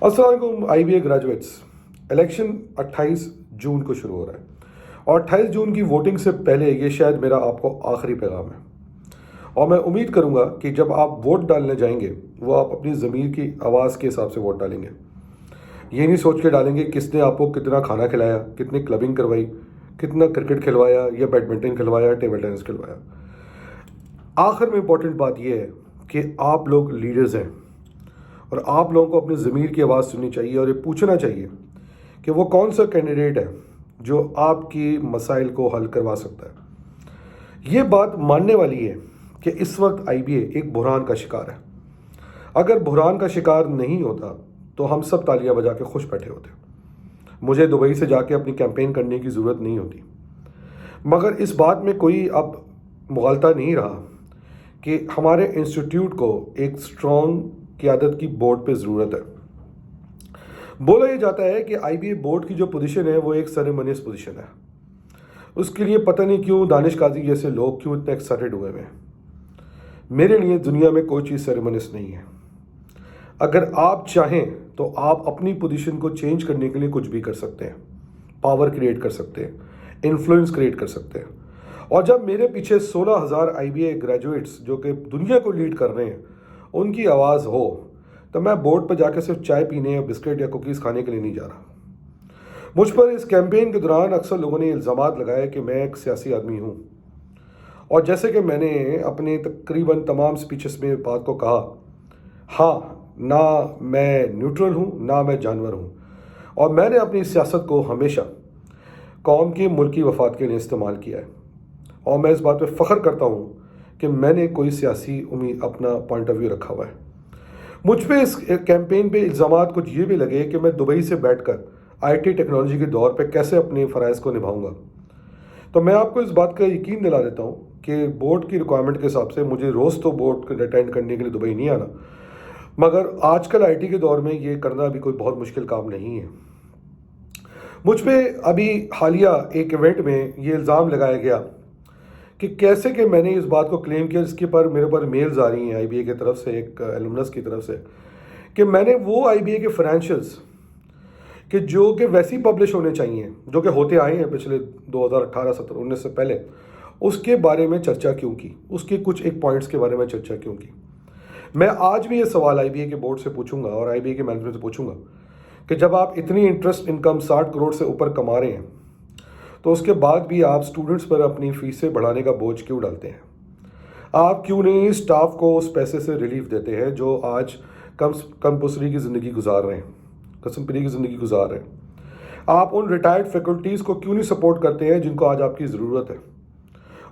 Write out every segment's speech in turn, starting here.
अस्सलाम वालेकुम IBA graduates. Election 28 जून को शुरू हो रहा है और 28 जून की वोटिंग से पहले ये शायद मेरा आपको आखिरी पैगाम है। और मैं उम्मीद करूंगा कि जब आप वोट डालने जाएंगे वो आप अपनी ज़मीर की आवाज़ के हिसाब से वोट डालेंगे। ये नहीं सोच के डालेंगे किसने आपको कितना खाना खिलाया, कितनी क्लबिंग करवाई, कितना क्रिकेट खिलवाया या बैडमिंटन खिलवाया, टेबल टेनिस खिलवाया। आखिर में इम्पोर्टेंट बात यह है कि आप लोग लीडर्स हैं और आप लोगों को अपनी ज़मीर की आवाज़ सुननी चाहिए और ये पूछना चाहिए कि वो कौन सा कैंडिडेट है जो आपकी मसाइल को हल करवा सकता है। ये बात मानने वाली है कि इस वक्त IBA एक बुहरान का शिकार है। अगर बुहरान का शिकार नहीं होता तो हम सब तालियां बजा के खुश बैठे होते। मुझे दुबई से जाके अपनी कैंपेन करने की ज़रूरत नहीं होती। मगर इस बात में कोई अब मुगालता नहीं रहा कि हमारे इंस्टीट्यूट को एक स्ट्रॉन्ग क़यादत की बोर्ड पे ज़रूरत है। बोला ये जाता है कि IBA बोर्ड की जो पोजीशन है वो एक सेरेमनियस पोजीशन है। उसके लिए पता नहीं क्यों दानिश काजी जैसे लोग क्यों इतने एक्साइटेड हुए हैं। मेरे लिए दुनिया में कोई चीज़ सेरेमनियस नहीं है। अगर आप चाहें तो आप अपनी पोजीशन को चेंज करने के लिए कुछ भी कर सकते हैं, पावर क्रिएट कर सकते हैं, इन्फ्लुएंस क्रिएट कर सकते हैं। और जब मेरे पीछे 16,000 IBA ग्रेजुएट्स जो कि दुनिया को लीड कर रहे हैं उनकी आवाज़ हो तो मैं बोर्ड पर जाकर सिर्फ चाय पीने या बिस्किट या कुकीज़ खाने के लिए नहीं जा रहा। मुझ पर इस कैंपेन के दौरान अक्सर लोगों ने इल्ज़ामात लगाए कि मैं एक सियासी आदमी हूँ, और जैसे कि मैंने अपने तकरीबन तमाम स्पीचेस में बात को कहा, हाँ, ना मैं न्यूट्रल हूँ ना मैं जानवर हूँ, और मैंने अपनी सियासत को हमेशा कौम के मुल्क की वफाद के लिए इस्तेमाल किया है। और मैं इस बात पर फ़ख्र करता हूँ कि मैंने कोई सियासी उम्मीद अपना पॉइंट ऑफ व्यू रखा हुआ है। मुझ पे इस कैंपेन पे इल्ज़ामात कुछ ये भी लगे कि मैं दुबई से बैठकर IT टेक्नोलॉजी के दौर पे कैसे अपने फ़राइज़ को निभाऊंगा। तो मैं आपको इस बात का यकीन दिला देता हूँ कि बोर्ड की रिक्वायरमेंट के हिसाब से मुझे रोज़ तो बोर्ड को अटेंड करने के लिए दुबई नहीं आना, मगर आजकल IT के दौर में ये करना भी कोई बहुत मुश्किल काम नहीं है। मुझ पर अभी हालिया एक इवेंट में ये इल्ज़ाम लगाया गया कि कैसे कि मैंने इस बात को क्लेम किया, जिसके पर मेरे पर मेल्स आ रही हैं IBA की तरफ से, एक एलुमनस की तरफ से, कि मैंने वो IBA के फाइनेंशियल्स कि जो कि वैसे ही पब्लिश होने चाहिए जो कि होते आए हैं पिछले 2018, 17, 19 से पहले, उसके बारे में चर्चा क्यों की, उसके कुछ एक पॉइंट्स के बारे में चर्चा क्यों की। मैं आज भी ये सवाल IBA के बोर्ड से पूछूंगा और IBA के मैनेजमेंट से पूछूंगा कि जब आप इतनी इंटरेस्ट इनकम 60 करोड़ से ऊपर कमा रहे हैं तो उसके बाद भी आप स्टूडेंट्स पर अपनी फीसें बढ़ाने का बोझ क्यों डालते हैं? आप क्यों नहीं स्टाफ को उस पैसे से रिलीफ देते हैं जो आज कंपल्सरी की ज़िंदगी गुजार रहे हैं, कसमपरी की ज़िंदगी गुजार रहे हैं? आप उन रिटायर्ड फैकल्टीज़ को क्यों नहीं सपोर्ट करते हैं जिनको आज आपकी ज़रूरत है?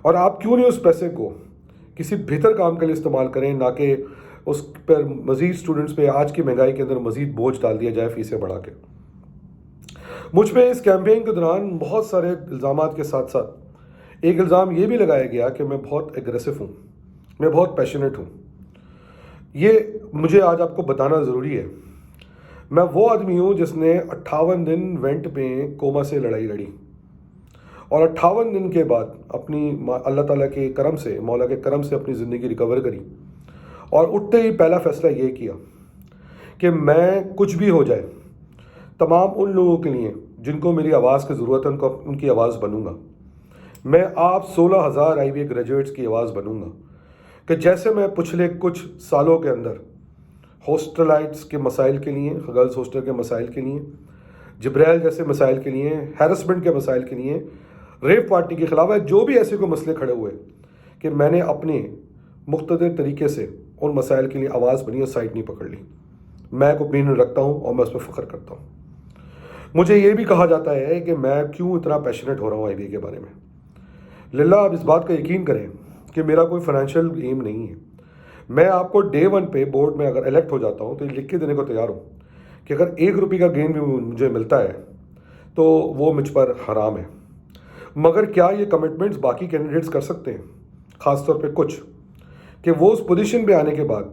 और आप क्यों नहीं उस पैसे को किसी बेहतर काम के लिए इस्तेमाल करें, ना कि उस पर मज़ीद स्टूडेंट्स पे आज की महंगाई के अंदर मज़ीद बोझ डाल दिया जाए फीसें बढ़ा के। मुझ पे इस कैंपेन के दौरान बहुत सारे इल्ज़ामात के साथ साथ एक इल्ज़ाम ये भी लगाया गया कि मैं बहुत एग्रेसिव हूँ, मैं बहुत पैशनेट हूँ। ये मुझे आज आपको बताना ज़रूरी है। मैं वो आदमी हूँ जिसने 58 दिन वेंट पे कोमा से लड़ाई लड़ी और 58 दिन के बाद अपनी अल्लाह ताला के करम से, मौला के करम से अपनी ज़िंदगी रिकवर करी और उठते ही पहला फ़ैसला ये किया कि मैं कुछ भी हो जाए तमाम उन लोगों के लिए जिनको मेरी आवाज़ की ज़रूरत है उनको उनकी आवाज़ बनूंगा। मैं आप 16,000 IBA ग्रेजुएट्स की आवाज़ बनूंगा कि जैसे मैं पिछले कुछ सालों के अंदर हॉस्टलाइट्स के मसाइल के लिए, गर्ल्स हॉस्टल के मसाइल के लिए, जिब्राइल जैसे मसाइल के लिए, हैरेसमेंट के मसाइल के लिए, रेप पार्टी के ख़िलाफ़ जो भी ऐसे कोई मसले खड़े हुए कि मैंने अपने मुख्तलिफ तरीके से उन मसाइल के लिए आवाज़ बनी और साइड नहीं पकड़ ली। मैं को ओपिनियन रखता हूँ और मैं उस पर फ़ख्र करता हूँ। मुझे ये भी कहा जाता है कि मैं क्यों इतना पैशनेट हो रहा हूँ IBA के बारे में। लिल्ला आप इस बात का यकीन करें कि मेरा कोई फाइनेंशियल एम नहीं है। मैं आपको डे 1 पे बोर्ड में अगर इलेक्ट हो जाता हूँ तो लिख के देने को तैयार हूँ कि अगर 1 रुपये का गेन भी मुझे मिलता है तो वो मुझ पर हराम है। मगर क्या ये कमिटमेंट्स बाकी कैंडिडेट्स कर सकते हैं? ख़ासतौर पे कुछ कि वो उस पोजीशन पे आने के बाद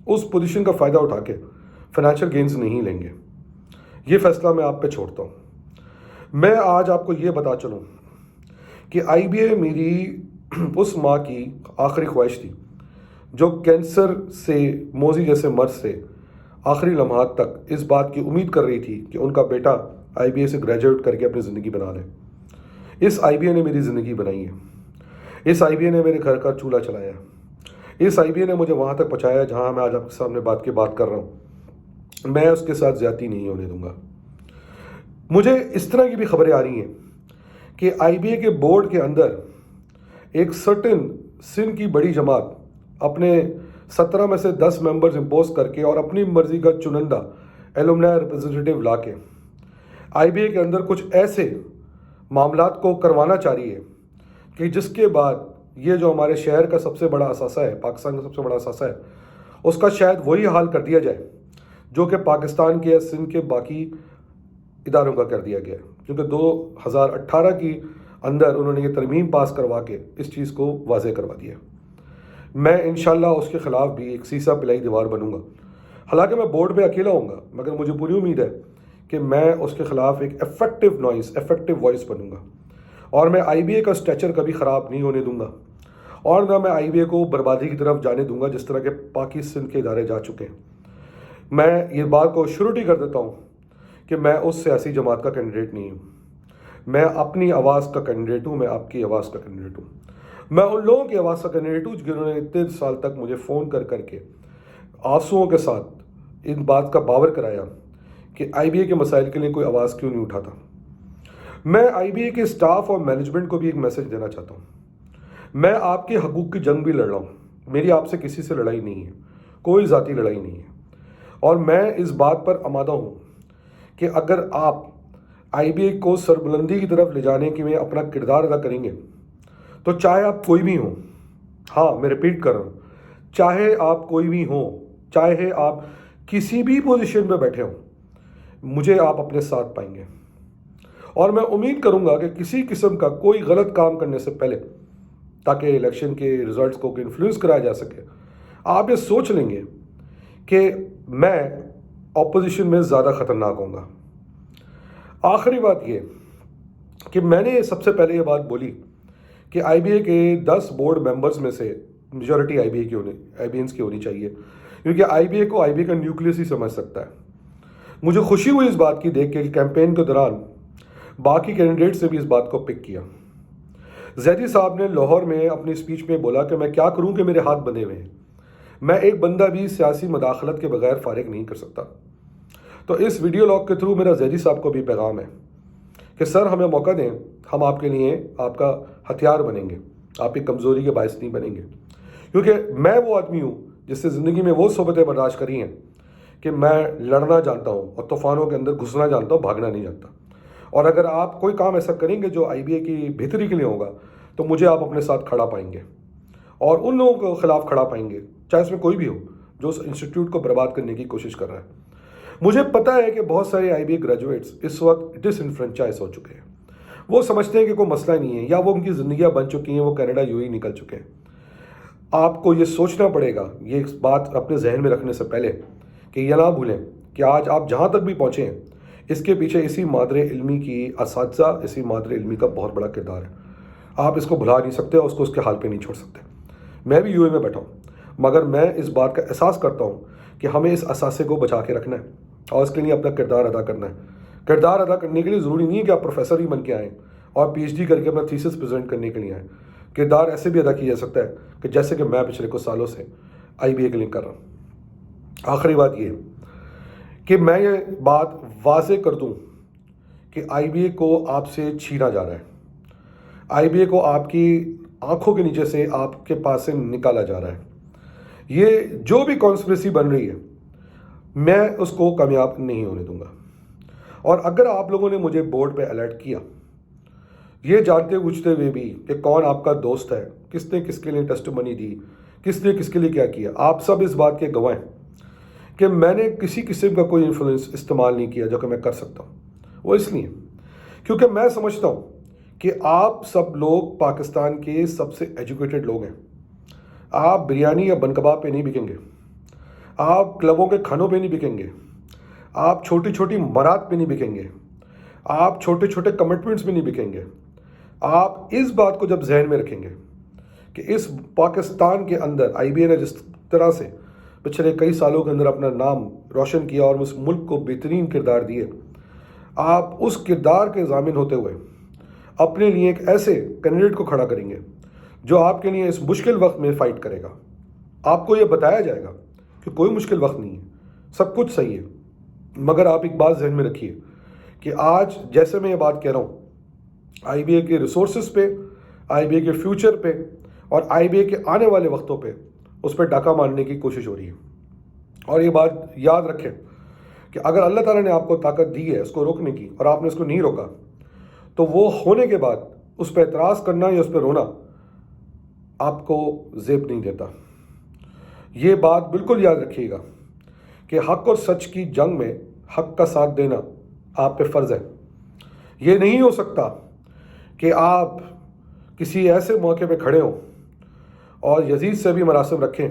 उस पोजीशन का फ़ायदा उठा के फाइनेंशियल गेन्स नहीं लेंगे। ये फ़ैसला मैं आप पे छोड़ता हूँ। मैं आज आपको ये बता चलूँ कि IBA मेरी उस माँ की आखिरी ख्वाहिश थी जो कैंसर से, मोजी जैसे मर्ज से آخری لمحات تک اس بات کی امید کر رہی تھی کہ ان کا بیٹا IBA سے گریجویٹ کر کے اپنی زندگی بنا لے۔ اس IBA نے میری زندگی بنائی ہے، اس IBA نے میرے گھر کا چولہا چلایا، اس IBA نے مجھے وہاں تک پہنچایا جہاں میں آج آپ کے سامنے بات کر رہا ہوں۔ میں اس کے ساتھ زیادتی نہیں ہونے دوں گا۔ مجھے اس طرح کی بھی خبریں آ رہی ہیں کہ IBA کے بورڈ کے اندر ایک سرٹن سندھ کی بڑی جماعت اپنے 17 میں سے 10 ممبرز امپوز کر کے اور اپنی مرضی کا چنندہ ایلومنائی ریپرزنٹیٹیو لا کے IBA کے اندر کچھ ایسے معاملات کو کروانا چاہ رہی ہے کہ جس کے بعد یہ جو ہمارے شہر کا سب سے بڑا اثاثہ ہے، پاکستان کا سب سے بڑا اثاثہ ہے، اس کا شاید وہی حال کر دیا جائے جو کہ پاکستان کے سندھ کے باقی اداروں کا کر دیا گیا ہے، کیونکہ 2018 کی اندر انہوں نے یہ ترمیم پاس کروا کے اس چیز کو واضح کروا دیا۔ میں انشاءاللہ اس کے خلاف بھی ایک سیسا پلائی دیوار بنوں گا، حالانکہ میں بورڈ پہ اکیلا ہوں گا، مگر مجھے پوری امید ہے کہ میں اس کے خلاف ایک ایفیکٹو وائس بنوں گا، اور میں IBA کا اسٹیچر کبھی خراب نہیں ہونے دوں گا، اور نہ میں IBA کو بربادی کی طرف جانے دوں گا جس طرح کے پاکی سندھ کے ادارے جا چکے ہیں۔ میں یہ بات کو شروٹی کر دیتا ہوں کہ میں اس سیاسی جماعت کا کینڈیڈیٹ نہیں ہوں، میں اپنی آواز کا کینڈیڈیٹ ہوں، میں آپ کی آواز کا کینڈیڈیٹ ہوں، میں ان لوگوں کی آواز کا کینڈیڈیٹ ہوں جنہوں نے اتنے سال تک مجھے فون کر کے آنسوؤں کے ساتھ ان بات کا باور کرایا کہ IBA کے مسائل کے لیے کوئی آواز کیوں نہیں اٹھاتا۔ میں IBA کے اسٹاف اور مینجمنٹ کو بھی ایک میسج دینا چاہتا ہوں، میں آپ کے حقوق کی جنگ بھی لڑ رہا ہوں، میری آپ سے کسی سے لڑائی نہیں ہے، کوئی ذاتی لڑائی نہیں ہے، اور میں اس بات پر آمادہ ہوں کہ اگر آپ IBA کو سربلندی کی طرف لے جانے کے میں اپنا کردار ادا کریں گے تو چاہے آپ کوئی بھی ہوں، ہاں میں ریپیٹ کر رہا ہوں، چاہے آپ کوئی بھی ہوں، چاہے آپ کسی بھی پوزیشن پہ بیٹھے ہوں، مجھے آپ اپنے ساتھ پائیں گے، اور میں امید کروں گا کہ کسی قسم کا کوئی غلط کام کرنے سے پہلے، تاکہ الیکشن کے ریزلٹس کو انفلوئنس کرایا جا سکے، آپ یہ سوچ لیں گے کہ میں اپوزیشن میں زیادہ خطرناک ہوں گا۔ آخری بات یہ کہ میں نے سب سے پہلے یہ بات بولی کہ IBA کے 10 بورڈ ممبرز میں سے میجورٹی IBANs کی ہونی چاہیے، کیونکہ IBA کو IBA کا نیوکلیس ہی سمجھ سکتا ہے۔ مجھے خوشی ہوئی اس بات کی دیکھ کے کہ کیمپین کے دوران باقی کینڈیڈیٹ سے بھی اس بات کو پک کیا۔ زیدی صاحب نے لاہور میں اپنی اسپیچ میں بولا کہ میں کیا کروں کہ میرے ہاتھ بندھے ہوئے ہیں، میں ایک بندہ بھی سیاسی مداخلت کے بغیر فارغ نہیں کر سکتا۔ تو اس ویڈیو لاگ کے تھرو میرا زیدی صاحب کو بھی پیغام ہے کہ سر ہمیں موقع دیں، ہم آپ کے لیے آپ کا ہتھیار بنیں گے، آپ کی کمزوری کے باعث نہیں بنیں گے، کیونکہ میں وہ آدمی ہوں جس سے زندگی میں وہ صحبتیں برداشت کری ہیں کہ میں لڑنا جانتا ہوں اور طوفانوں کے اندر گھسنا جانتا ہوں، بھاگنا نہیں جانتا، اور اگر آپ کوئی کام ایسا کریں گے جو IBA کی بہتری کے لیے ہوگا تو مجھے آپ اپنے ساتھ کھڑا پائیں گے، اور ان لوگوں کے خلاف کھڑا پائیں گے چاہے اس میں کوئی بھی ہو جو اس انسٹیٹیوٹ کو برباد کرنے کی کوشش کر رہا ہے۔ مجھے پتہ ہے کہ بہت سارے IBA گریجویٹس اس وقت ڈس انفرینچائز ہو چکے ہیں، وہ سمجھتے ہیں کہ کوئی مسئلہ نہیں ہے، یا وہ ان کی زندگیاں بن چکی ہیں، وہ کینیڈا UAE نکل چکے ہیں۔ آپ کو یہ سوچنا پڑے گا، یہ بات اپنے ذہن میں رکھنے سے پہلے کہ یہ نہ بھولیں کہ آج آپ جہاں تک بھی پہنچے ہیں اس کے پیچھے اسی مادر علمی کی اساتذہ، اسی مادر علمی کا بہت بڑا کردار ہے۔ آپ اس کو بھلا نہیں سکتے اور اس کو اس کے حال پہ نہیں چھوڑ سکتے۔ میں بھی UAE میں بیٹھا ہوں، مگر میں اس بات کا احساس کرتا ہوں کہ ہمیں اس اثاثے کو بچا کے رکھنا ہے اور اس کے لیے اپنا کردار ادا کرنا ہے۔ کردار ادا کرنے کے لیے ضروری نہیں ہے کہ آپ پروفیسر ہی بن کے آئیں اور PhD کر کے اپنا تھیسس پریزنٹ کرنے کے لیے آئیں۔ کردار ایسے بھی ادا کیا جا سکتا ہے کہ جیسے کہ میں پچھلے کچھ سالوں سے IBA کے لیے کر رہا ہوں۔ آخری بات یہ کہ میں یہ بات واضح کر دوں کہ IBA کو آپ سے چھینا جا رہا ہے، IBA کو آپ کی آنکھوں کے نیچے سے آپ کے پاس سے نکالا جا رہا ہے۔ یہ جو بھی کانسپریسی بن رہی ہے میں اس کو کامیاب نہیں ہونے دوں گا، اور اگر آپ لوگوں نے مجھے بورڈ پہ الرٹ کیا یہ جانتے بوجھتے ہوئے بھی کہ کون آپ کا دوست ہے، کس نے کس کے لیے ٹیسٹ منی دی، کس نے کس کے لیے کیا کیا، آپ سب اس بات کے گواہ ہیں کہ میں نے کسی قسم کا کوئی انفلوئنس استعمال نہیں کیا جو کہ میں کر سکتا ہوں۔ وہ اس لیے کیونکہ میں سمجھتا ہوں کہ آپ سب لوگ پاکستان کے سب سے ایجوکیٹڈ لوگ ہیں۔ آپ بریانی یا بن کباب پہ نہیں بکیں گے، آپ کلبوں کے کھانوں پہ نہیں بکیں گے، آپ چھوٹی چھوٹی مراد پہ نہیں بکیں گے، آپ چھوٹے چھوٹے کمٹمنٹس میں نہیں بکیں گے۔ آپ اس بات کو جب ذہن میں رکھیں گے کہ اس پاکستان کے اندر IBA نے جس طرح سے पिछले कई सालों के अंदर अपना नाम रोशन किया और उस मुल्क को बेहतरीन किरदार दिए, आप उस किरदार के ज़ामिन होते हुए अपने लिए एक ऐसे कैंडिडेट को खड़ा करेंगे जो आपके लिए इस मुश्किल वक्त में फ़ाइट करेगा। आपको ये बताया जाएगा कि कोई मुश्किल वक्त नहीं है, सब कुछ सही है, मगर आप एक बात जहन में रखिए कि आज जैसे मैं ये बात कह रहा हूँ, IBA के रिसोर्सेज पे, IBA के फ्यूचर पे और IBA के आने वाले वक्तों पे उस पर डाका मारने की कोशिश हो रही है। और ये बात याद रखें कि अगर अल्लाह ताला ने आपको ताकत दी है इसको रोकने की और आपने इसको नहीं रोका, तो वो होने के बाद उस पर एतराज़ करना या उस पर रोना आपको ज़ेब नहीं देता। ये बात बिल्कुल याद रखिएगा कि हक़ और सच की जंग में हक़ का साथ देना आप पे फ़र्ज़ है। ये नहीं हो सकता कि आप किसी ऐसे मौके पे खड़े हों और यजीद से भी मरासिम रखें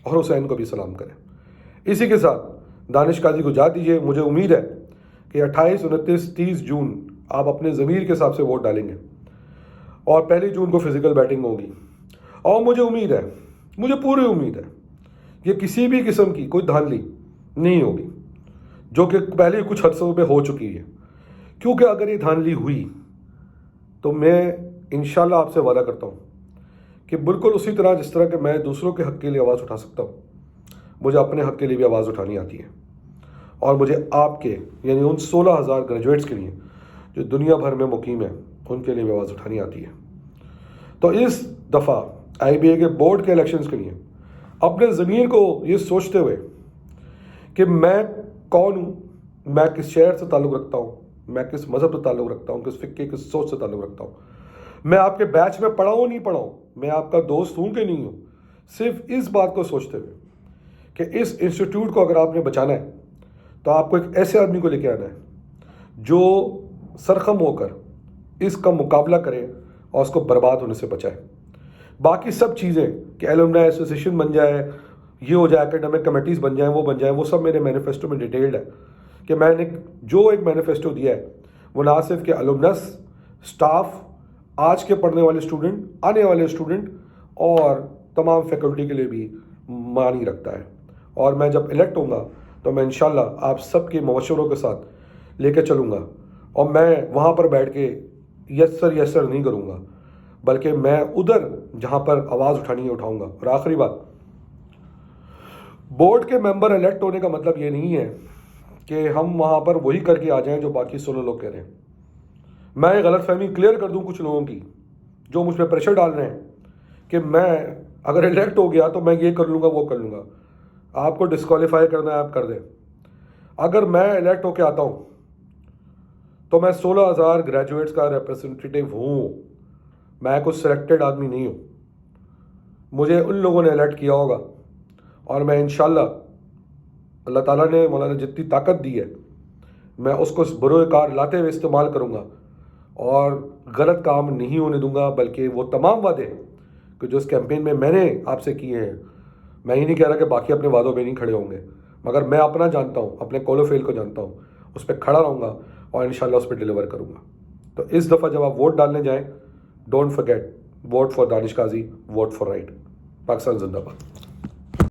और हुसैन को भी सलाम करें। इसी के साथ दानिश काजी को जा दीजिए। मुझे उम्मीद है कि 28, 29, 30 जून आप अपने ज़मीर के हिसाब से वोट डालेंगे और 1 जून को फिज़िकल बैटिंग होगी। और मुझे उम्मीद है, मुझे पूरी उम्मीद है कि किसी भी किस्म की कोई धांधली नहीं होगी, जो कि पहले कुछ हदसों पे हो चुकी है। क्योंकि अगर ये धांधली हुई तो मैं इंशाल्लाह आपसे वादा करता हूँ कि बिल्कुल उसी तरह जिस तरह कि मैं दूसरों के हक़ के लिए आवाज़ उठा सकता हूँ, मुझे अपने हक़ के लिए भी आवाज़ उठानी आती है। और मुझे आपके यानी उन 16,000 ग्रेजुएट्स के लिए जो दुनिया भर में मुकीम है, उनके लिए भी आवाज़ उठानी आती है। तो इस दफ़ा IBA के बोर्ड के इलेक्शंस के लिए अपने ज़मीर को ये सोचते हुए कि मैं कौन हूँ, मैं किस शहर से ताल्लुक़ रखता हूँ, मैं किस मज़हब से ताल्लुक़ रखता हूँ, किस फ़िक्के किस सोच से ताल्लुक़ रखता हूँ, मैं आपके बैच में पढ़ा हूँ नहीं पढ़ा हूँ, मैं आपका दोस्त हूँ कि नहीं हूँ, सिर्फ इस बात को सोचते हुए कि इस इंस्टीट्यूट को अगर आपने बचाना है तो आपको एक ऐसे आदमी को लेके आना है जो सरखम होकर इसका मुकाबला करे और उसको बर्बाद होने से बचाए। बाकी सब चीज़ें कि एलुमनाई एसोसिएशन बन जाए, ये हो जाए, एकेडमिक कमेटीज़ बन जाएं, वो बन जाएं, वो सब मेरे मैनिफेस्टो में डिटेल्ड है कि मैंने जो एक मैनिफेस्टो दिया है वो ना सिर्फ कि अलुमनस, स्टाफ, आज के पढ़ने वाले स्टूडेंट, आने वाले स्टूडेंट और तमाम फैकल्टी के लिए भी मानी रखता है। और मैं जब इलेक्ट होऊंगा तो मैं इंशाल्लाह आप सबके मशवरों के साथ लेके चलूँगा और मैं वहाँ पर बैठ के यस सर नहीं करूँगा, बल्कि मैं उधर जहाँ पर आवाज़ उठानी है उठाऊँगा। और आखिरी बात, बोर्ड के मेंबर इलेक्ट होने का मतलब ये नहीं है कि हम वहाँ पर वही करके आ जाएं जो बाकी 16 लोग कह रहे हैं। मैं ये गलतफहमी क्लियर कर दूं कुछ लोगों की जो मुझ पर प्रेशर डाल रहे हैं कि मैं अगर इलेक्ट हो गया तो मैं ये कर लूँगा वो कर लूँगा। आपको डिस्क्वालीफाई करना है आप कर दें। अगर मैं इलेक्ट होके आता हूँ तो मैं 16,000 ग्रेजुएट्स का रिप्रेजेंटेटिव हूँ, मैं कुछ सिलेक्टेड आदमी नहीं हूँ। मुझे उन लोगों ने इलेक्ट किया होगा और मैं इंशाल्लाह अल्लाह ताला ने मौलाना जितनी ताकत दी है मैं उसको बरोकार लाते हुए इस्तेमाल करूँगा और गलत काम नहीं होने दूंगा, बल्कि वो तमाम वादे कि जो इस कैंपेन में मैंने आपसे किए हैं, मैं ही नहीं कह रहा कि बाकी अपने वादों पे नहीं खड़े होंगे, मगर मैं अपना जानता हूँ, अपने कॉलो फेल को जानता हूँ, उस पर खड़ा रहूँगा और इंशाल्लाह उस पर डिलीवर करूँगा। तो इस दफ़ा जब आप वोट डालने जाएँ, don't forget, vote for Danish Qazi, vote for right. Pakistan जिंदाबाद।